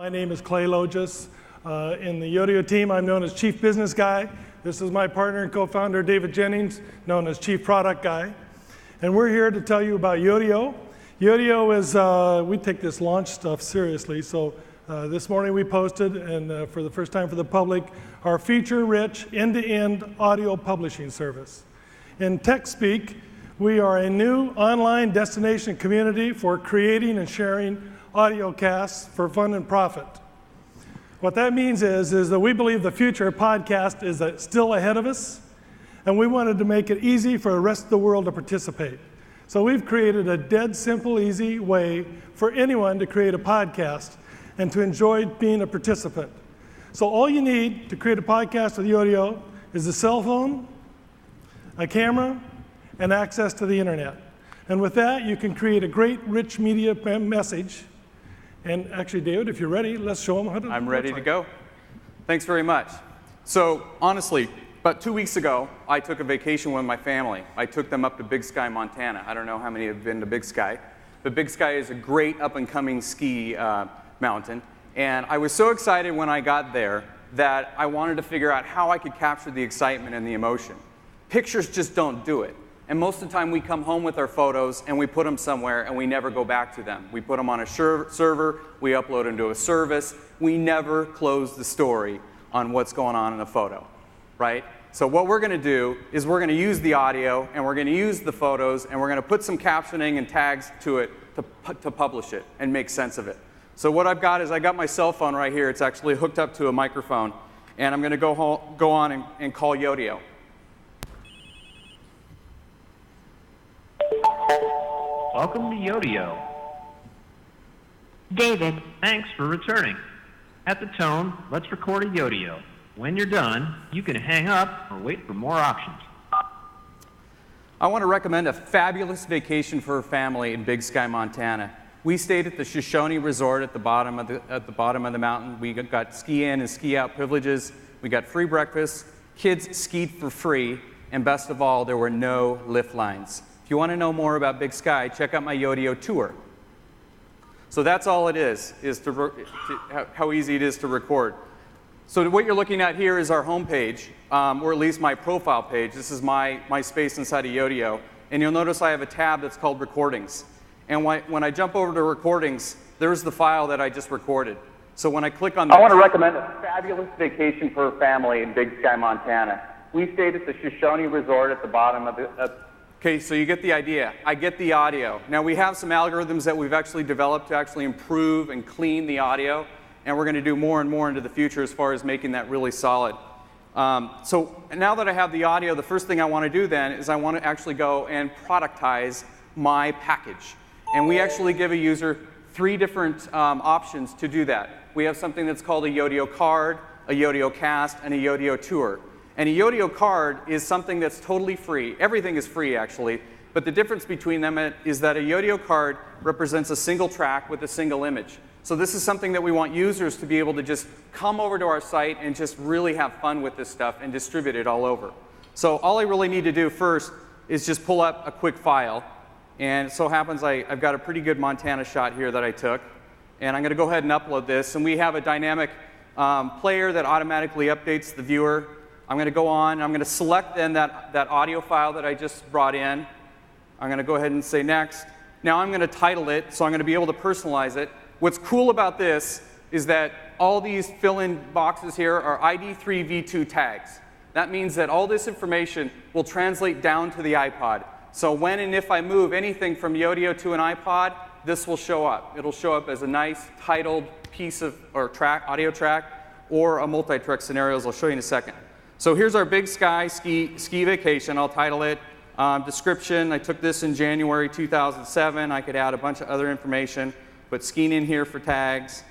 My name is Clay Logis. In the Yodio team, I'm known as Chief Business Guy. This is my partner and co-founder, David Jennings, known as Chief Product Guy. And we're here to tell you about Yodio. Yodio is, we take this launch stuff seriously, so this morning we posted, and for the first time for the public, our feature-rich, end-to-end audio publishing service. In tech speak, we are a new online destination community for creating and sharing audio casts for fun and profit. What that means is that we believe the future of podcast is still ahead of us, and we wanted to make it easy for the rest of the world to participate. So we've created a dead simple, easy way for anyone to create a podcast and to enjoy being a participant. So all you need to create a podcast with Yodio is a cell phone, a camera, and access to the internet. And with that, you can create a great, rich media message. And actually, David, if you're ready, let's show them how to. I'm ready to go. Thanks very much. So honestly, about 2 weeks ago, I took a vacation with my family. I took them up to Big Sky, Montana. I don't know how many have been to Big Sky, but Big Sky is a great up-and-coming ski mountain. And I was so excited when I got there that I wanted to figure out how I could capture the excitement and the emotion. Pictures just don't do it. And most of the time we come home with our photos and we put them somewhere and we never go back to them. We put them on a server, we upload them to a service. We never close the story on what's going on in the photo, right? So what we're going to do is we're going to use the audio and we're going to use the photos and we're going to put some captioning and tags to it to publish it and make sense of it. So what I've got is I got my cell phone right here. It's actually hooked up to a microphone. And I'm going to go on and call Yodio. Welcome to Yodio. David. Thanks for returning. At the tone, let's record a Yodio. When you're done, you can hang up or wait for more options. I want to recommend a fabulous vacation for a family in Big Sky, Montana. We stayed at the Shoshone Resort at the bottom of the mountain. We got ski in and ski out privileges. We got free breakfast. Kids skied for free. And best of all, there were no lift lines. If you want to know more about Big Sky, check out my Yodio tour. So that's all it is how easy it is to record. So what you're looking at here is our home page, or at least my profile page. This is my space inside of Yodio. And you'll notice I have a tab that's called Recordings. And when I jump over to Recordings, there's the file that I just recorded. So when I click on that, I want to recommend a fabulous vacation for a family in Big Sky, Montana. We stayed at the Shoshone Resort at the bottom of the... Okay, so you get the idea. I get the audio. Now we have some algorithms that we've actually developed to actually improve and clean the audio, and we're going to do more and more into the future as far as making that really solid. So now that I have the audio, the first thing I want to do then is I want to actually go and productize my package. And we actually give a user 3 different options to do that. We have something that's called a Yodio card, a Yodio cast, and a Yodio tour. And a Yodio card is something that's totally free. Everything is free, actually. But the difference between them is that a Yodio card represents a single track with a single image. So this is something that we want users to be able to just come over to our site and just really have fun with this stuff and distribute it all over. So all I really need to do first is just pull up a quick file. And it so happens I've got a pretty good Montana shot here that I took. And I'm going to go ahead and upload this. And we have a dynamic player that automatically updates the viewer. I'm going to go on, I'm going to select then that audio file that I just brought in. I'm going to go ahead and say next. Now I'm going to title it, so I'm going to be able to personalize it. What's cool about this is that all these fill-in boxes here are ID3v2 tags. That means that all this information will translate down to the iPod. So when and if I move anything from Yodio to an iPod, this will show up. It'll show up as a nice titled piece of audio track, or a multi-track scenario, as I'll show you in a second. So here's our Big Sky ski vacation. I'll title it description. I took this in January 2007. I could add a bunch of other information, but skiing in here for tags,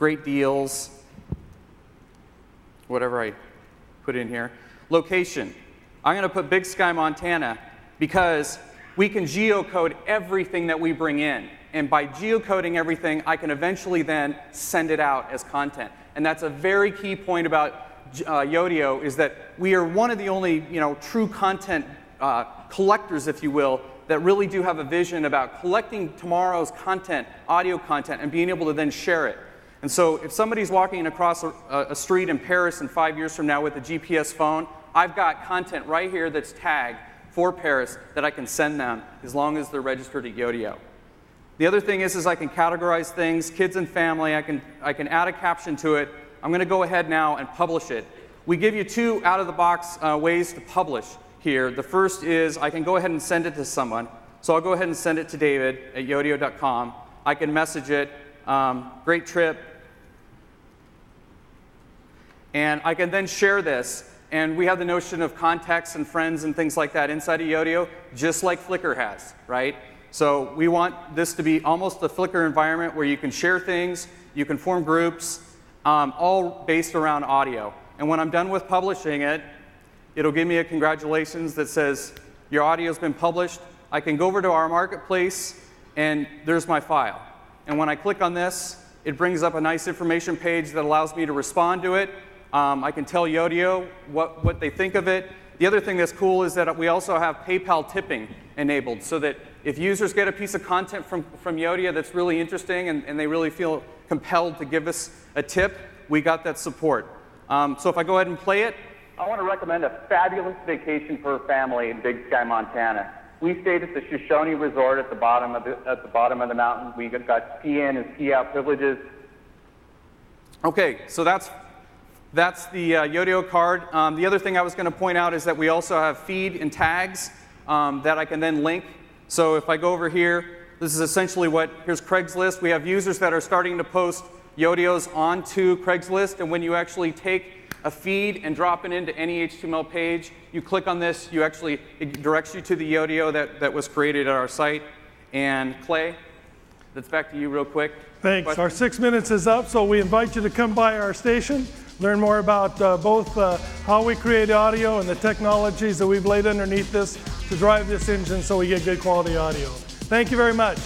great deals, whatever I put in here. Location. I'm going to put Big Sky, Montana, because we can geocode everything that we bring in. And by geocoding everything, I can eventually then send it out as content. And that's a very key point about Yodio, is that we are one of the only true content collectors, if you will, that really do have a vision about collecting tomorrow's content, audio content, and being able to then share it. And so if somebody's walking across a street in Paris in 5 years from now with a GPS phone, I've got content right here that's tagged for Paris that I can send them as long as they're registered at Yodio. The other thing is I can categorize things, kids and family. I can add a caption to it. I'm going to go ahead now and publish it. We give you two out-of-the-box ways to publish here. The first is I can go ahead and send it to someone. So I'll go ahead and send it to David at yodio.com. I can message it, great trip. And I can then share this. And we have the notion of contacts and friends and things like that inside of Yodio, just like Flickr has, right? So we want this to be almost a Flickr environment where you can share things, you can form groups, all based around audio. And when I'm done with publishing it, it'll give me a congratulations that says, your audio's been published. I can go over to our marketplace, and there's my file. And when I click on this, it brings up a nice information page that allows me to respond to it. I can tell Yodio what they think of it. The other thing that's cool is that we also have PayPal tipping enabled, so that if users get a piece of content from Yodio that's really interesting and they really feel compelled to give us a tip, we got that support. So if I go ahead and play it. I want to recommend a fabulous vacation for a family in Big Sky, Montana. We stayed at the Shoshone Resort at the bottom of the mountain. We got ski in and ski out privileges. Okay, so that's the Yodio card. The other thing I was going to point out is that we also have feed and tags that I can then link. So if I go over here, this is essentially here's Craigslist. We have users that are starting to post Yodios onto Craigslist, and when you actually take a feed and drop it into any HTML page, you click on this, it directs you to the Yodio that was created at our site. And Clay, that's back to you real quick. Thanks. Question? Our 6 minutes is up, so we invite you to come by our station, learn more about both how we create audio and the technologies that we've laid underneath this to drive this engine so we get good quality audio. Thank you very much.